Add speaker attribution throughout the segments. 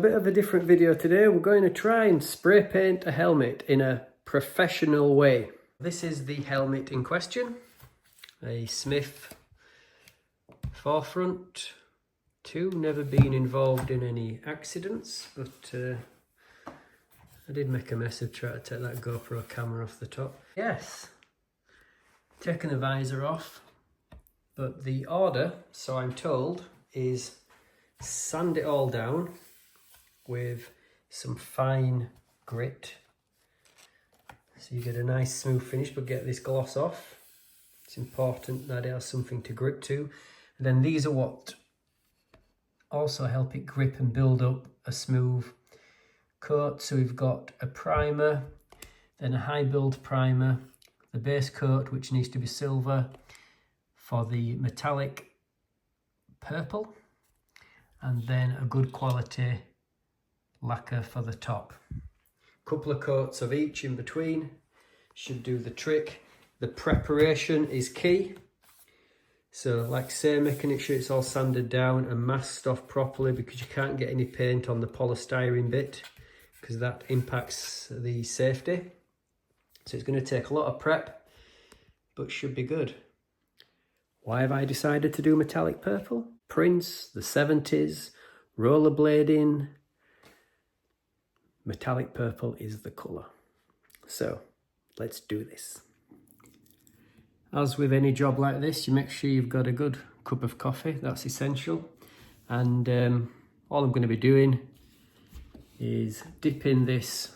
Speaker 1: bit of a different video today. We're going to try and spray paint a helmet in a professional way. This is the helmet in question, a Smith Forefront 2. Never been involved in any accidents, but I did make a mess of trying to take that GoPro camera off the top. Yes, taking the visor off, but the order, so I'm told, is sand it all down with some fine grit, so you get a nice smooth finish but get this gloss off. It's important that it has something to grip to. And then these are what also help it grip and build up a smooth coat. So we've got a primer, then a high build primer, the base coat which needs to be silver for the metallic purple, and then a good quality lacquer for the top. Couple of coats of each in between should do the trick. The preparation is key. So like I say, making sure it's all sanded down and masked off properly, because you can't get any paint on the polystyrene bit because that impacts the safety. So it's going to take a lot of prep, but should be good. Why have I decided to do metallic purple? Prince, the 70s, rollerblading. Metallic purple is the colour. So let's do this. As with any job like this, you make sure you've got a good cup of coffee. That's essential. And all I'm going to be doing is dipping this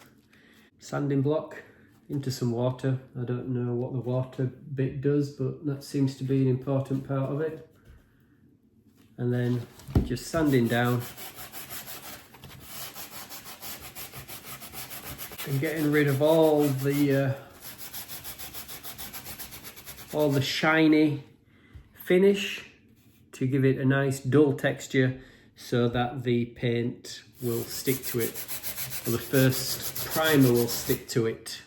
Speaker 1: sanding block into some water. I don't know what the water bit does, but that seems to be an important part of it. And then just sanding down and getting rid of all the shiny finish to give it a nice dull texture so that the paint will stick to it, or the first primer will stick to it.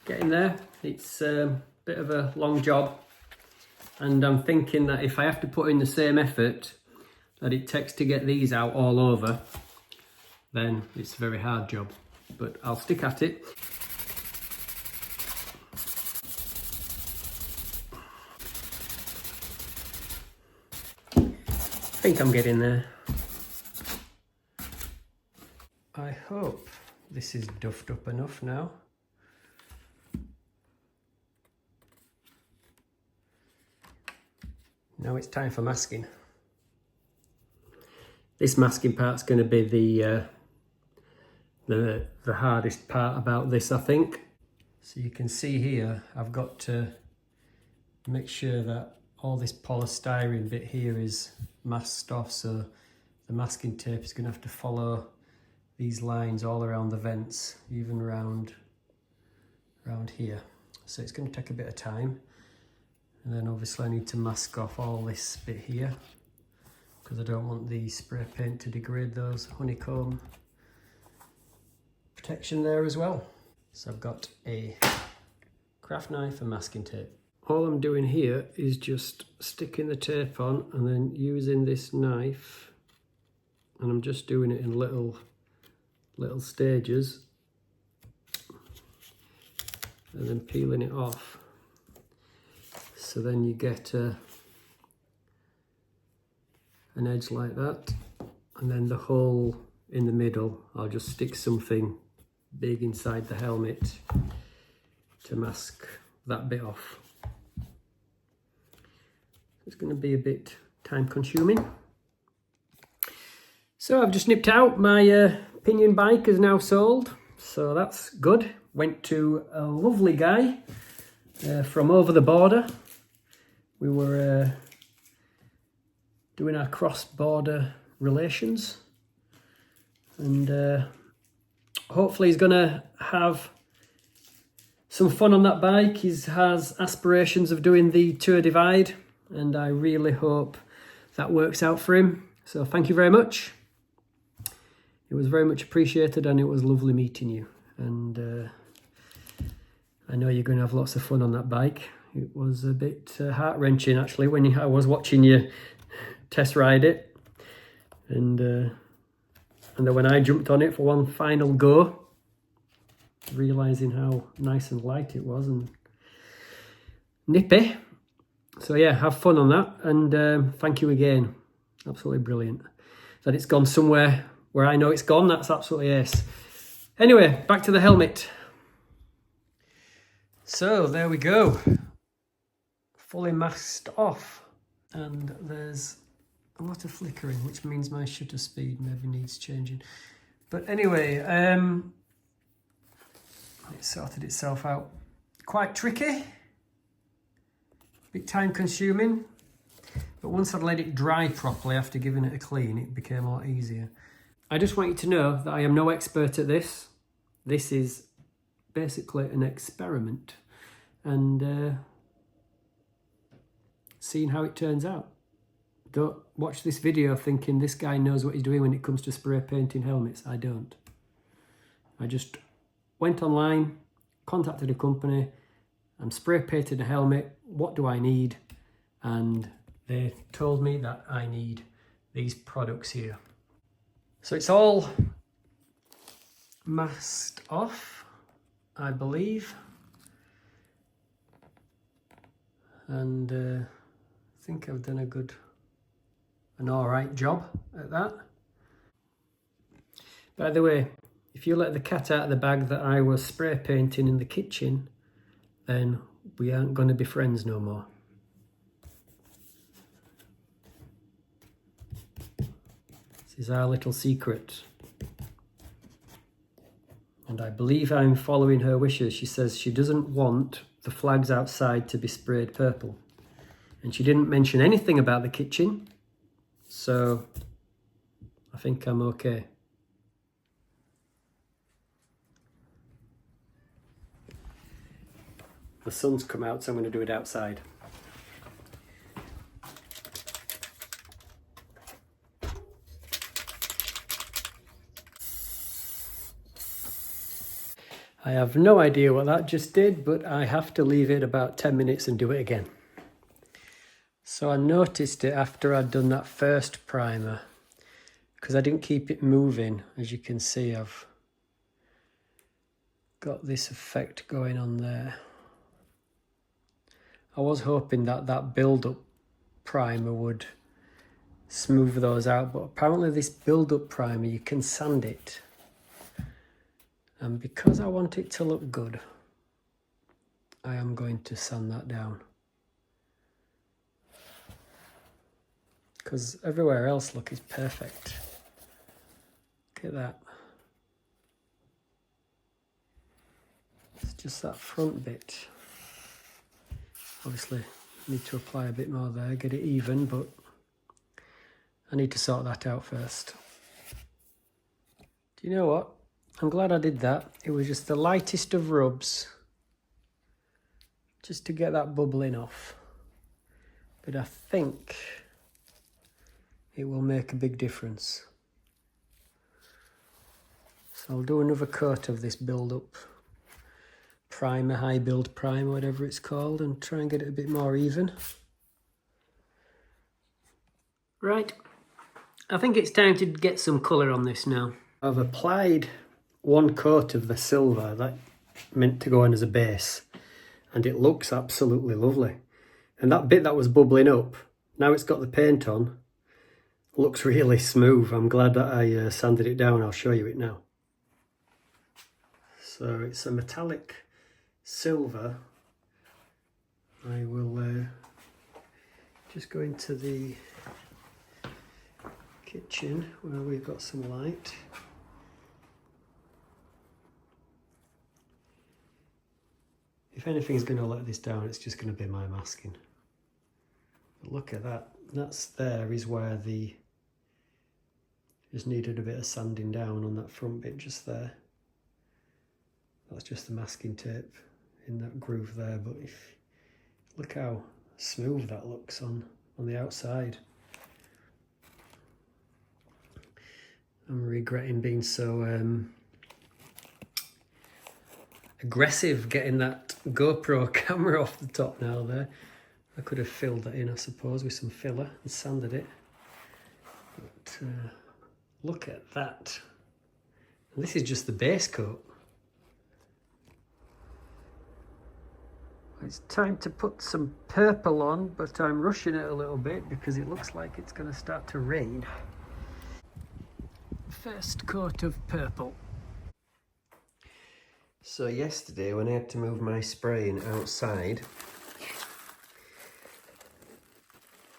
Speaker 1: Getting there, it's a bit of a long job, and I'm thinking that if I have to put in the same effort that it takes to get these out all over, then it's a very hard job, but I'll stick at it. I think I'm getting there. I hope this is duffed up enough now. Now it's time for masking. This masking part's going to be the hardest part about this, I think. So you can see here, I've got to make sure that all this polystyrene bit here is masked off, so the masking tape is going to have to follow these lines all around the vents, even around here. So it's going to take a bit of time. And then obviously I need to mask off all this bit here, because I don't want the spray paint to degrade those honeycomb protection there as well. So I've got a craft knife and masking tape. All I'm doing here is just sticking the tape on and then using this knife, and I'm just doing it in little stages and then peeling it off. So then you get an edge like that, and then the hole in the middle, I'll just stick something big inside the helmet to mask that bit off. It's going to be a bit time consuming. So I've just nipped out. My pinion bike is now sold, so that's good. Went to a lovely guy from over the border. We were doing our cross-border relations, and hopefully he's gonna have some fun on that bike. He has aspirations of doing the Tour Divide, and I really hope that works out for him. So thank you very much. It was very much appreciated, and it was lovely meeting you. And I know you're going to have lots of fun on that bike. It was a bit heart-wrenching actually when I was watching you test ride it, and And then when I jumped on it for one final go, realising how nice and light it was and nippy. So yeah, have fun on that, and thank you again. Absolutely brilliant. That it's gone somewhere where I know it's gone, that's absolutely ace. Anyway, back to the helmet. So there we go. Fully masked off. And there's a lot of flickering, which means my shutter speed maybe needs changing. But anyway, it sorted itself out. Quite tricky. Bit time consuming. But once I'd let it dry properly after giving it a clean, it became a lot easier. I just want you to know that I am no expert at this. This is basically an experiment. And seeing how it turns out. Don't watch this video thinking this guy knows what he's doing when it comes to spray painting helmets. I don't. I just went online, contacted a company, I'm spray painting a helmet, what do I need? And they told me that I need these products here. So it's all masked off, I believe. And I think I've done an alright job at that. By the way, if you let the cat out of the bag that I was spray painting in the kitchen, then we aren't going to be friends no more. This is our little secret. And I believe I'm following her wishes. She says she doesn't want the flags outside to be sprayed purple. And she didn't mention anything about the kitchen, so I think I'm okay. The sun's come out, so I'm going to do it outside. I have no idea what that just did, but I have to leave it about 10 minutes and do it again. So I noticed it after I'd done that first primer, because I didn't keep it moving. As you can see, I've got this effect going on there. I was hoping that that build-up primer would smooth those out, but apparently this build-up primer, you can sand it. And because I want it to look good, I am going to sand that down. Because everywhere else, look, is perfect. Look at that. It's just that front bit. Obviously, I need to apply a bit more there, get it even, but I need to sort that out first. Do you know what? I'm glad I did that. It was just the lightest of rubs, just to get that bubbling off. But I think it will make a big difference. So I'll do another coat of this build-up primer, high build primer, whatever it's called, and try and get it a bit more even. Right, I think it's time to get some colour on this now. I've applied one coat of the silver that meant to go in as a base, and it looks absolutely lovely. And that bit that was bubbling up, now it's got the paint on, looks really smooth. I'm glad that I sanded it down. I'll show you it now. So it's a metallic silver. I will just go into the kitchen where we've got some light. If anything's going to let this down, it's just going to be my masking. But look at that. That's there is where the just needed a bit of sanding down on that front bit just there. That's just the masking tape in that groove there, but if look how smooth that looks on the outside. I'm regretting being so aggressive getting that GoPro camera off the top now there. I could have filled that in, I suppose, with some filler and sanded it. But Look at that. And this is just the base coat. It's time to put some purple on, but I'm rushing it a little bit because it looks like it's going to start to rain. First coat of purple. So yesterday when I had to move my spraying outside,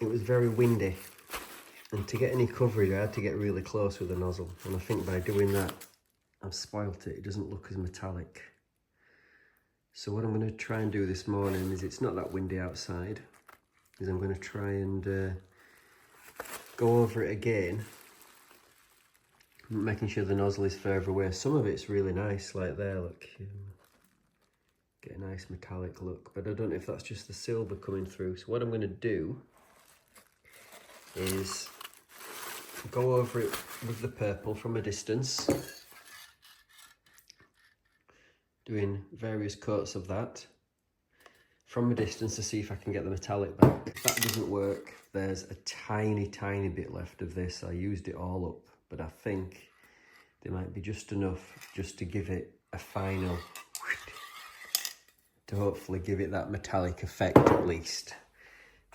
Speaker 1: it was very windy, and to get any coverage I had to get really close with the nozzle, and I think by doing that I've spoilt it. It doesn't look as metallic. So what I'm going to try and do this morning is, it's not that windy outside, is I'm going to try and go over it again, making sure the nozzle is further away. Some of it's really nice, like there, look, get a nice metallic look, but I don't know if that's just the silver coming through. So what I'm going to do is go over it with the purple from a distance, doing various coats of that from a distance to see if I can get the metallic back. If that doesn't work, there's a tiny bit left of this. I used it all up, but I think there might be just enough just to give it a final, to hopefully give it that metallic effect at least.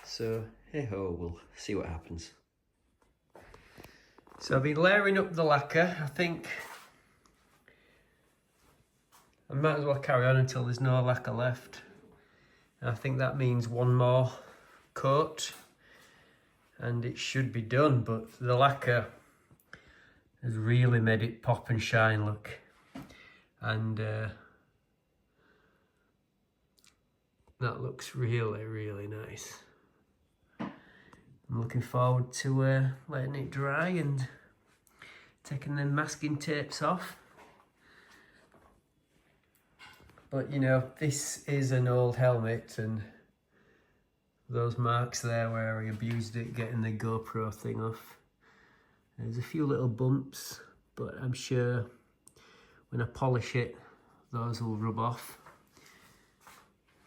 Speaker 1: So hey ho, we'll see what happens. So I've been layering up the lacquer. I think I might as well carry on until there's no lacquer left. And I think that means one more coat and it should be done, but the lacquer has really made it pop and shine, look. And that looks really nice. I'm looking forward to letting it dry and taking the masking tapes off. But you know, this is an old helmet, and those marks there where I abused it getting the GoPro thing off. There's a few little bumps, but I'm sure when I polish it, those will rub off.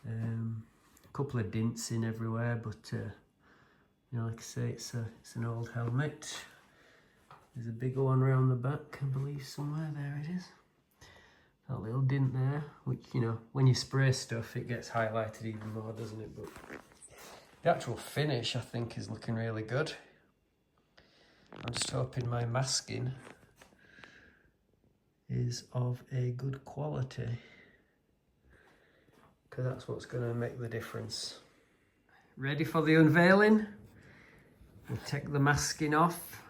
Speaker 1: A couple of dints in everywhere, but you know, like I say, it's an old helmet. There's a bigger one around the back, I believe, somewhere. There it is. That little dint there, which, you know, when you spray stuff, it gets highlighted even more, doesn't it? But the actual finish, I think, is looking really good. I'm just hoping my masking is of a good quality, because that's what's going to make the difference. Ready for the unveiling? We'll take the masking off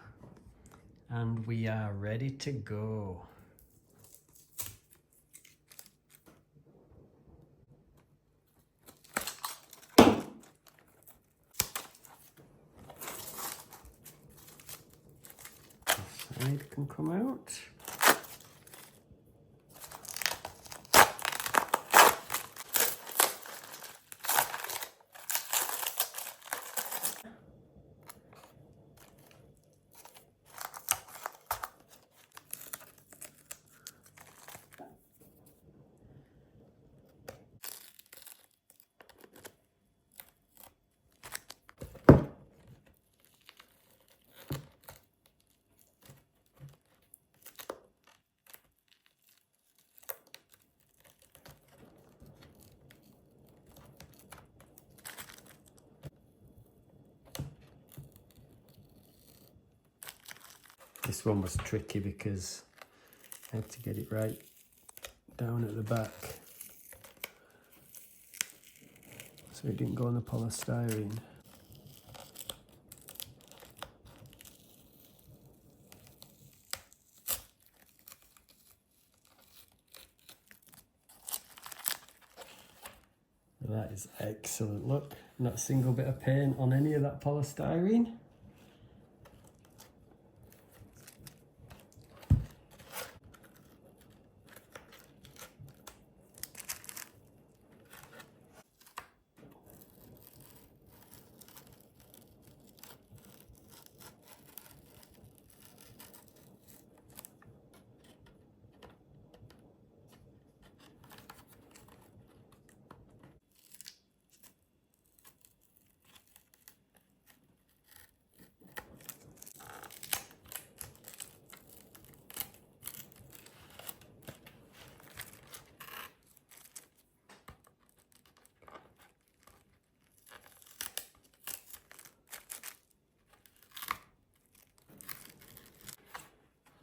Speaker 1: and we are ready to go. Side can come out. This one was tricky because I had to get it right down at the back so it didn't go on the polystyrene. That is excellent. Look, not a single bit of paint on any of that polystyrene.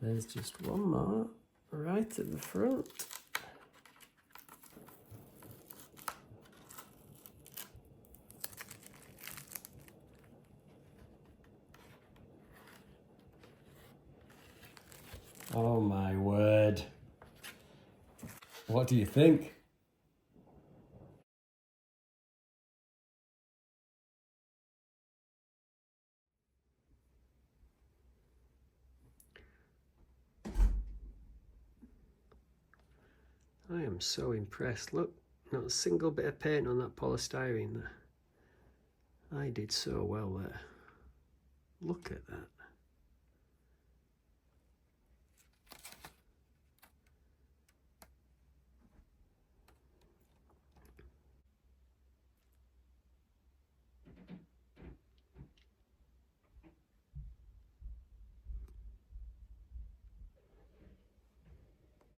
Speaker 1: There's just one more right at the front. Oh my word. What do you think? I am so impressed. Look, not a single bit of paint on that polystyrene there. I did so well there. Look at that.